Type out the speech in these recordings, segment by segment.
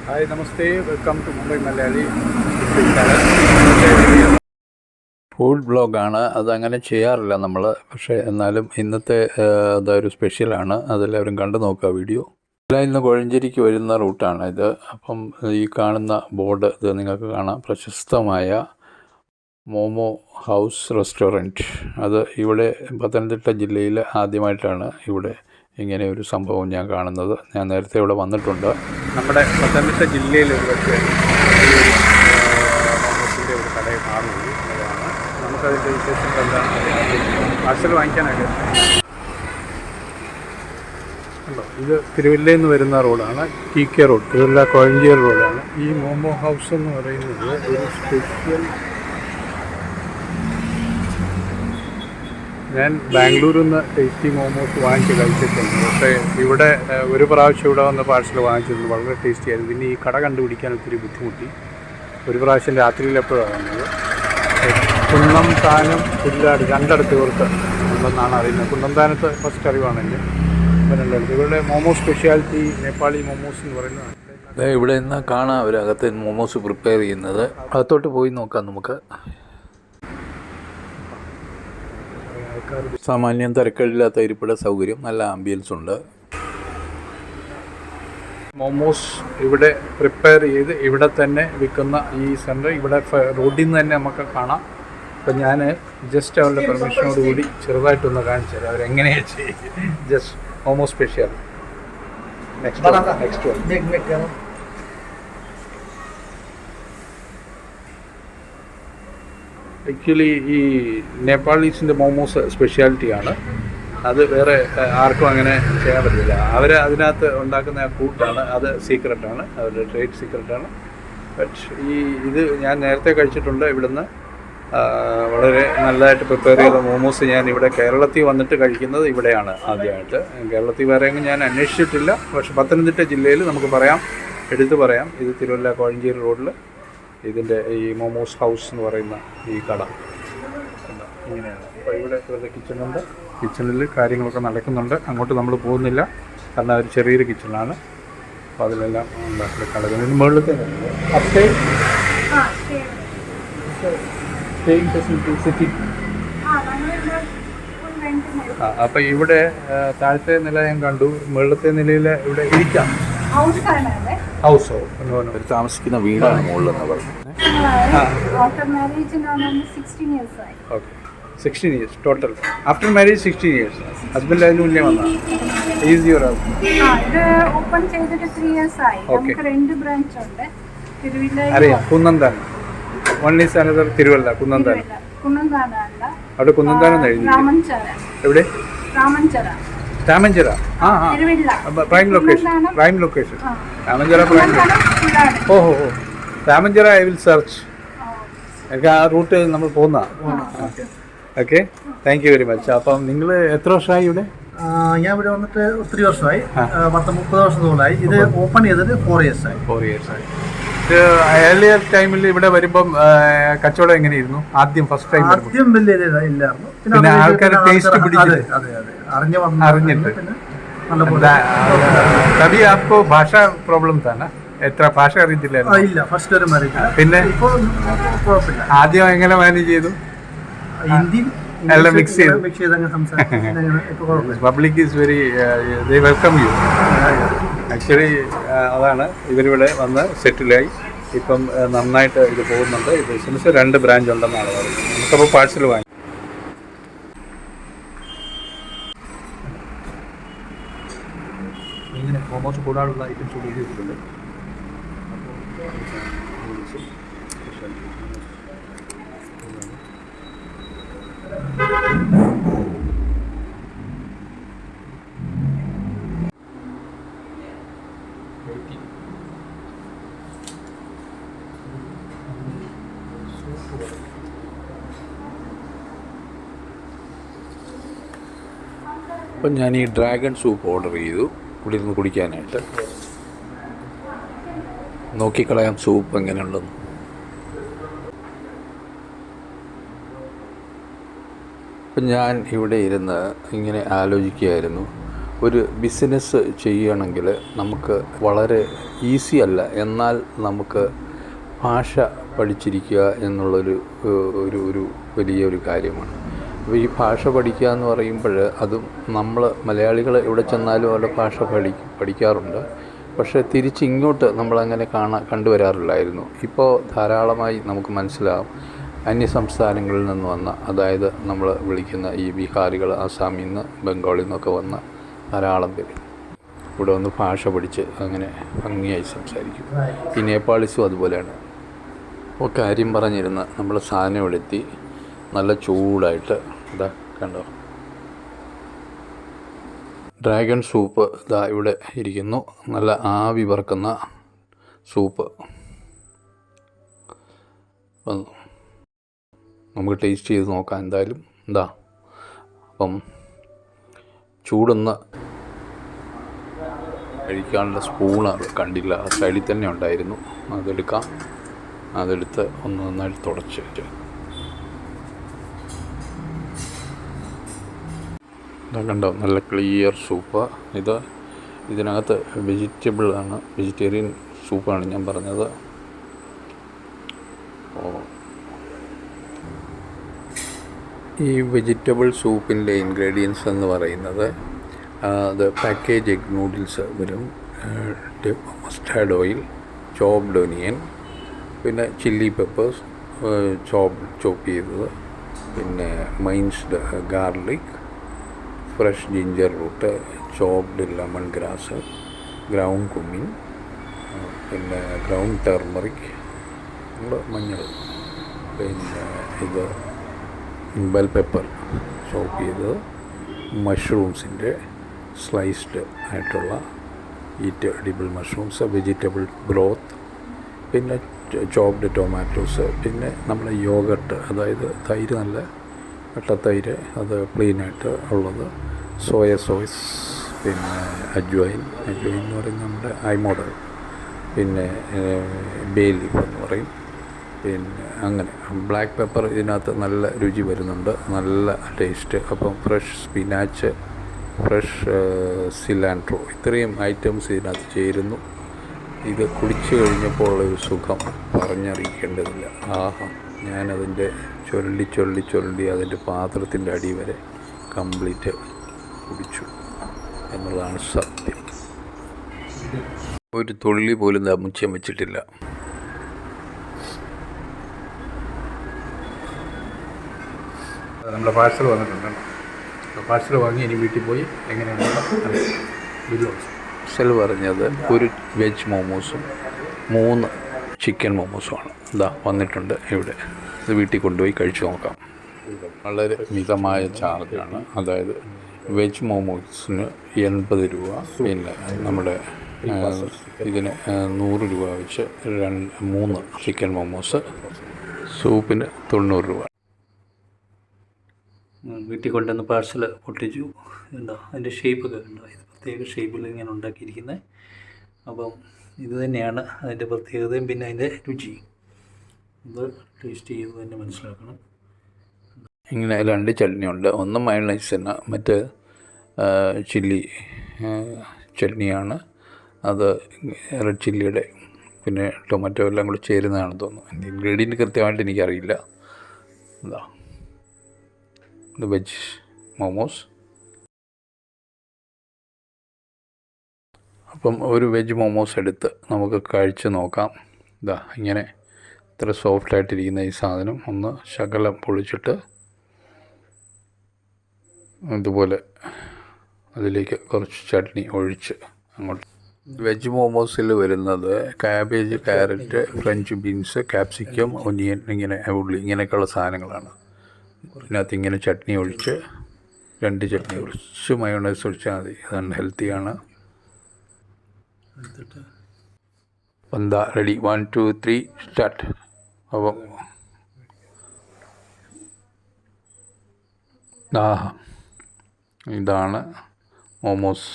Hi നമസ്തേ, welcome to Mumbai Malayali. Food ബ്ലോഗാണ്, അതങ്ങനെ ചെയ്യാറില്ല നമ്മൾ. പക്ഷേ എന്നാലും ഇന്നത്തെ അതൊരു സ്പെഷ്യലാണ്, അതെല്ലാവരും കണ്ടു നോക്കുക വീഡിയോ. ഇന്ന് കോഴഞ്ചേരിക്ക് വരുന്ന റൂട്ടാണ് ഇത്. അപ്പം ഈ കാണുന്ന ബോർഡ് ഇത് നിങ്ങൾക്ക് കാണാം, പ്രശസ്തമായ മോമോ ഹൗസ് റെസ്റ്റോറൻറ്റ്. അത് ഇവിടെ പത്തനംതിട്ട ജില്ലയിൽ ആദ്യമായിട്ടാണ് ഇവിടെ ഇങ്ങനെ ഒരു സംഭവം ഞാൻ കാണുന്നത്. ഞാൻ നേരത്തെ ഇവിടെ വന്നിട്ടുണ്ട്. നമ്മുടെ പത്തനംതിട്ട ജില്ലയിൽ ഒരു പക്ഷേ മോമോസിൻ്റെ ഒരു കടയിൽ കാണുന്നത് എന്നതാണ്. നമുക്കതിൻ്റെ വിശേഷങ്ങൾ എന്താണ് പാഴ്സൽ വാങ്ങിക്കാനായിട്ട്. ഇത് തിരുവല്ലയിൽ നിന്ന് വരുന്ന റോഡാണ്, TK റോഡ്, തിരുവല്ല കോഴഞ്ചേരി റോഡാണ്. ഈ മോമോ ഹൗസ് എന്ന് പറയുന്നത് ഒരു സ്പെഷ്യൽ. ഞാൻ ബാംഗ്ലൂരിൽ നിന്ന് ടേസ്റ്റി മോമോസ് വാങ്ങിച്ച് കഴിച്ചിട്ടുണ്ട്. പക്ഷേ ഇവിടെ ഒരു പ്രാവശ്യം ഇവിടെ വന്ന് പാഴ്സൽ വാങ്ങിച്ചിരുന്നു, വളരെ ടേസ്റ്റി ആയിരുന്നു. പിന്നെ ഈ കട കണ്ടുപിടിക്കാൻ ഒത്തിരി ബുദ്ധിമുട്ടി. ഒരു പ്രാവശ്യം രാത്രിയിൽ എപ്പോഴാണ് വന്നത്. കുന്നംതാനം പുല്ലാട് രണ്ടിടത്ത് ഇവർക്ക് ഉണ്ടെന്നാണ് അറിയുന്നത്. കുന്നംതാനത്ത് ഫസ്റ്റ് അറിവാണെങ്കിൽ രണ്ടിടത്ത്. ഇവരുടെ മോമോ സ്പെഷ്യാലിറ്റി നേപ്പാളി മോമോസ് എന്ന് പറയുന്നത്. ഇവിടെ നിന്ന് കാണാം അവരകത്ത് മോമോസ് പ്രിപ്പയർ ചെയ്യുന്നത്. അകത്തോട്ട് പോയി നോക്കാം നമുക്ക്. സാമാന്യം തിരക്കില്ലാത്ത ഇരിപ്പിട സൗകര്യം, നല്ല ആംബിയൻസ് ഉണ്ട്. മോമോസ് ഇവിടെ പ്രിപ്പയർ ചെയ്ത് ഇവിടെ തന്നെ വിൽക്കുന്ന ഈ സെൻറ്റർ ഇവിടെ റോഡിൽ നിന്ന് തന്നെ നമുക്ക് കാണാം. അപ്പം ഞാൻ ജസ്റ്റ് അവരുടെ പെർമിഷനോട് കൂടി ചെറുതായിട്ടൊന്ന് കാണിച്ചു തരാം അവരെങ്ങനെയാണ് ചെയ്യുന്നത്. Just momo special. Next actually ഈ നേപ്പാളീസിൻ്റെ മോമോസ് സ്പെഷ്യാലിറ്റിയാണ്. അത് വേറെ ആർക്കും അങ്ങനെ ചെയ്യാൻ പറ്റില്ല. അവർ അതിനകത്ത് ഉണ്ടാക്കുന്ന ആ കൂട്ടാണ്, അത് സീക്രട്ടാണ്, അവരുടെ ട്രേഡ് സീക്രട്ടാണ്. ബട്ട് ഇത് ഞാൻ നേരത്തെ കഴിച്ചിട്ടുണ്ട് ഇവിടുന്ന്. വളരെ നല്ലതായിട്ട് പ്രിപ്പയർ ചെയ്ത മോമോസ് ഞാൻ ഇവിടെ കേരളത്തിൽ വന്നിട്ട് കഴിക്കുന്നത് ഇവിടെയാണ് ആദ്യമായിട്ട്. കേരളത്തിൽ വേറെ എങ്ങും ഞാൻ അന്വേഷിച്ചിട്ടില്ല. പക്ഷെ പത്തനംതിട്ട ജില്ലയിൽ നമുക്ക് പറയാം, എടുത്തു പറയാം, ഇത് തിരുവല്ല കോഴഞ്ചേരി റോഡിൽ ഇതിൻ്റെ ഈ മോമോസ് ഹൗസ് എന്ന് പറയുന്ന ഈ കട ഇങ്ങനെയാണ്. അപ്പോൾ ഇവിടെ ഇവരുടെ കിച്ചണുണ്ട്. കിച്ചണിൽ കാര്യങ്ങളൊക്കെ നടക്കുന്നുണ്ട്. അങ്ങോട്ട് നമ്മൾ പോകുന്നില്ല, കാരണം ഒരു ചെറിയൊരു കിച്ചണാണ്. അപ്പോൾ അതിലെല്ലാം ഉണ്ടാക്കുന്ന കടകൾ മുകളിലത്തെ അപ്പോൾ ഇവിടെ താഴത്തെ നില ഞാൻ കണ്ടു, മുകളിലത്തെ നിലയിൽ ഇവിടെ ഇരിക്കാം. ഹൗസോ താമസിക്കുന്ന വീടാണ് മുകളിലെന്ന് പറഞ്ഞത്. Okay, 16 years total. After marriage 16 years. Husband അതിന് മുന്നേ വന്നാൽ ഈസി യുവർ അറിയാം. Kunnanthanam, one is another Thiruvalla. Kunnanthanam അവിടെ കുന്നന്താനം എഴുതി. എവിടെ? Ramanchira. Prime location Ramanchira prime. ഓഹോ, രാമഞ്ചിറ. I will search. എനിക്ക് ആ റൂട്ട് നമ്മൾ പോകുന്ന. Okay, thank you very much. അപ്പം നിങ്ങൾ എത്ര വർഷമായി ഇവിടെ? ഞാൻ ഇവിടെ വന്നിട്ട് ഒത്തിരി വർഷമായി, 30 വർഷത്തോളായി. ഇത് ഓപ്പൺ ചെയ്തത് 4 years ആയി. 4 years ആയി. ഏർലിയർ ടൈമിൽ ഇവിടെ വരുമ്പം കച്ചവടം എങ്ങനെയായിരുന്നു? ഫസ്റ്റ് ടൈം ആദ്യം വലിയ ഇല്ലായിരുന്നു. പിന്നെ ആൾക്കാർ ടേസ്റ്റ് പിടിച്ചത് അറിഞ്ഞിട്ട്. തബി ആപ്കോ ഭാഷ പ്രോബ്ലം താനാ? എത്ര ഭാഷ അറിയത്തില്ലായിരുന്നു? ഇല്ല, ഫസ്റ്റ് ഒരു മാനേജ്. പിന്നെ കുഴപ്പമില്ല. ആദ്യം എങ്ങനെ മാനേജ് ചെയ്തു? ഹിന്ദി എല്ലാം മിക്സ് ചെയ്ത് public is very they welcome you. Actually അതാണ്, ഇവരിവിടെ വന്ന് സെറ്റിലായി. ഇപ്പം നന്നായിട്ട് ഇത് പോകുന്നുണ്ട്. ഈ ബിസിനസ് 2 ബ്രാഞ്ച് ഉണ്ടെന്നാണ് പറയുന്നത്. നമുക്കപ്പോൾ പാഴ്സൽ വാങ്ങി. ഇങ്ങനെ മോമോസ് കൂടാനുള്ള ഐറ്റംസ് ഉപയോഗിച്ചിട്ടുണ്ട്. അപ്പം ഞാൻ ഈ ഡ്രാഗൺ സൂപ്പ് ഓർഡർ ചെയ്തു ഇവിടെ ഇരുന്ന് കുടിക്കാനായിട്ട്. നോക്കിക്കളയാം സൂപ്പ് എങ്ങനെയുണ്ടെന്ന്. അപ്പം ഞാൻ ഇവിടെ ഇരുന്ന് ഇങ്ങനെ ആലോചിക്കുകയായിരുന്നു, ഒരു ബിസിനസ് ചെയ്യണമെങ്കിൽ നമുക്ക് വളരെ ഈസി അല്ല, എന്നാൽ നമുക്ക് ഭാഷ പഠിച്ചിരിക്കുക എന്നുള്ളൊരു ഒരു വലിയൊരു കാര്യമാണ്. അപ്പോൾ ഈ ഭാഷ പഠിക്കുക എന്ന് പറയുമ്പോൾ അതും നമ്മൾ മലയാളികൾ എവിടെ ചെന്നാലും അവരുടെ ഭാഷ പഠിക്കാറുണ്ട്. പക്ഷേ തിരിച്ചിങ്ങോട്ട് നമ്മളങ്ങനെ കണ്ടുവരാറില്ലായിരുന്നു. ഇപ്പോൾ ധാരാളമായി നമുക്ക് മനസ്സിലാവും. അന്യസംസ്ഥാനങ്ങളിൽ നിന്ന് വന്ന, അതായത് നമ്മൾ വിളിക്കുന്ന ഈ ബീഹാറികൾ, ആസാമിൽ നിന്ന്, ബംഗാളിൽ നിന്നൊക്കെ വന്ന ധാരാളം പേര് ഇവിടെ വന്ന് ഭാഷ പഠിച്ച് അങ്ങനെ ഭംഗിയായി സംസാരിക്കും. ഈ നേപ്പാളീസും അതുപോലെയാണ്. അപ്പോൾ കാര്യം പറഞ്ഞിരുന്ന നമ്മൾ സാധനം ഇവിടെ എത്തി. നല്ല ചൂടായിട്ട് ഇതാ കണ്ടോ, ഡ്രാഗൺ സൂപ്പ് ഇതാ ഇവിടെ ഇരിക്കുന്നു. നല്ല ആവി പറക്കുന്ന സൂപ്പ്. നമുക്ക് ടേസ്റ്റ് ചെയ്ത് നോക്കാം എന്തായാലും. എന്താ അപ്പം ചൂടുന്ന കഴിക്കാനുള്ള സ്പൂണാണ് കണ്ടില്ല, ആ സൈഡിൽ തന്നെ ഉണ്ടായിരുന്നു. അതെടുക്കാം. അതെടുത്ത് ഒന്ന് നന്നായിട്ട് തുടച്ച് ഇതാ കണ്ടോ, നല്ല ക്ലിയർ സൂപ്പ്. ഇതിനകത്ത് വെജിറ്റബിളാണ്, വെജിറ്റേറിയൻ സൂപ്പാണ് ഞാൻ പറഞ്ഞത്. ഈ വെജിറ്റബിൾ സൂപ്പിൻ്റെ ഇൻഗ്രീഡിയൻസ് എന്ന് പറയുന്നത് അത് പാക്കേജ് എഗ് നൂഡിൽസ് വരും, മസ്റ്റാർഡ് ഓയിൽ, ചോപ്ഡ് ഒനിയൻ, പിന്നെ ചില്ലി പെപ്പേഴ്സ് ചോപ്പ് ചെയ്തത്, പിന്നെ minced garlic, fresh ginger root, chopped lemon grass, ground cumin, പിന്നെ ഗ്രൗണ്ട് ടർമറിക്, മഞ്ഞൾ, പിന്നെ ഇത് ബെൽ പെപ്പർ ചോപ്പ് ചെയ്തത്, മഷ്റൂംസിൻ്റെ സ്ലൈസ്ഡ് ആയിട്ടുള്ള eat edible mushrooms, vegetable broth, പിന്നെ ചോപ്ഡ് ടൊമാറ്റോസ്, പിന്നെ നമ്മുടെ യോഗട്ട്, അതായത് തൈര്, നല്ല കട്ടത്തൈര്, അത് പ്ലെയിനായിട്ട് ഉള്ളത്, സോയ സോസ്, പിന്നെ അജ്വൈൻ എന്ന് പറയുന്നത് നമ്മുടെ ഐമോഡൽ, പിന്നെ ബേ ലീഫ് എന്ന് പറയും, പിന്നെ അങ്ങനെ ബ്ലാക്ക് പെപ്പർ ഇതിനകത്ത് നല്ല രുചി വരുന്നുണ്ട്, നല്ല ടേസ്റ്റ്. അപ്പം ഫ്രഷ് സ്പിനാച്ച്, ഫ്രഷ് സിലാൻട്രോ, ഇത്രയും ഐറ്റംസ് ഇതിനകത്ത് ചേരുന്നു. ഇത് കുടിച്ചു കഴിഞ്ഞപ്പോൾ ഉള്ളൊരു സുഖം പറഞ്ഞറിയിക്കേണ്ടതില്ല. ആഹാ, ഞാനതിൻ്റെ ചൊല്ലി അതിൻ്റെ പാത്രത്തിൻ്റെ അടി വരെ കംപ്ലീറ്റ് കുടിച്ചു എന്നുള്ളതാണ് സത്യം. ഒരു തുള്ളി പോലും മുച്ചം വെച്ചിട്ടില്ല. നമ്മുടെ പാഴ്സൽ വന്നിട്ടുണ്ട്. പാഴ്സൽ വാങ്ങി ഇനി വീട്ടിൽ പോയി എങ്ങനെയാണ് പാഴ്സൽ പറഞ്ഞത്. ഒരു വെജ് മോമോസും 3 ചിക്കൻ മോമോസുമാണ് ഇതാ വന്നിട്ടുണ്ട് ഇവിടെ. ഇത് വീട്ടിൽ കൊണ്ടുപോയി കഴിച്ചു നോക്കാം. വളരെ മിതമായ ചാർജാണ്. അതായത് വെജ് മോമോസിന് 80 രൂപ, പിന്നെ നമ്മുടെ ഇതിന് 100 രൂപ വെച്ച് 3 ചിക്കൻ മോമോസ്, സൂപ്പിന് 90 രൂപ. വീട്ടിൽ കൊണ്ടുവന്ന് പാഴ്സൽ പൊട്ടിച്ചു. ഉണ്ടോ അതിൻ്റെ ഷേപ്പൊക്കെ ഉണ്ടോ, ഇത് പ്രത്യേക ഷേപ്പിൽ ഇങ്ങനെ ഉണ്ടാക്കിയിരിക്കുന്നത്. അപ്പം ഇത് തന്നെയാണ് അതിൻ്റെ പ്രത്യേകതയും പിന്നെ അതിൻ്റെ രുചി. ഇത് ടേസ്റ്റ് ചെയ്ത് തന്നെ മനസ്സിലാക്കണം. ഇങ്ങനെ 2 ചട്നിയുണ്ട്. ഒന്ന് മയണൈസിന്, മറ്റ് ചില്ലി ചട്നിയാണ്. അത് റെഡ് ചില്ലിയുടെ പിന്നെ ടൊമാറ്റോ എല്ലാം കൂടി ചേരുന്നതാണെന്ന് തോന്നുന്നു. ഇൻഗ്രീഡിയൻറ്റ് കൃത്യമായിട്ട് എനിക്കറിയില്ല. എന്താ ഇത് വെജ് മോമോസ്. അപ്പം ഒരു വെജ് മോമോസ് എടുത്ത് നമുക്ക് കഴിച്ച് നോക്കാം. ഇതാ ഇങ്ങനെ ഇത്ര സോഫ്റ്റായിട്ടിരിക്കുന്ന ഈ സാധനം ഒന്ന് ശകലം പൊളിച്ചിട്ട് ഇതുപോലെ അതിലേക്ക് കുറച്ച് ചട്നി ഒഴിച്ച് അങ്ങോട്ട്. വെജ് മോമോസിൽ വരുന്നത് cabbage, carrot, French beans, capsicum, onion, ഇങ്ങനെ ഉള്ളി, ഇങ്ങനെയൊക്കെയുള്ള സാധനങ്ങളാണ്. ഇതിനകത്ത് ഇങ്ങനെ ചട്നി ഒഴിച്ച് 2 ചട്നി കുറച്ച് മയോണൈസ് ഒഴിച്ചാൽ മതി. അതാണ് ഹെൽത്തിയാണ്. എന്താ റെഡി? 1 2 3 സ്റ്റാർട്ട്. അപ്പം ഇതാണ് momos,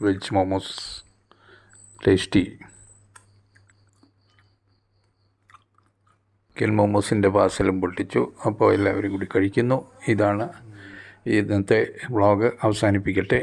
veg momos. Tasty. Chicken മോമോസിൻ്റെ പാർസലും പൊട്ടിച്ചു. അപ്പോൾ എല്ലാവരും കൂടി കഴിക്കുന്നു. ഇതാണ് ഇന്നത്തെ വ്ളോഗ്. അവസാനിപ്പിക്കട്ടെ.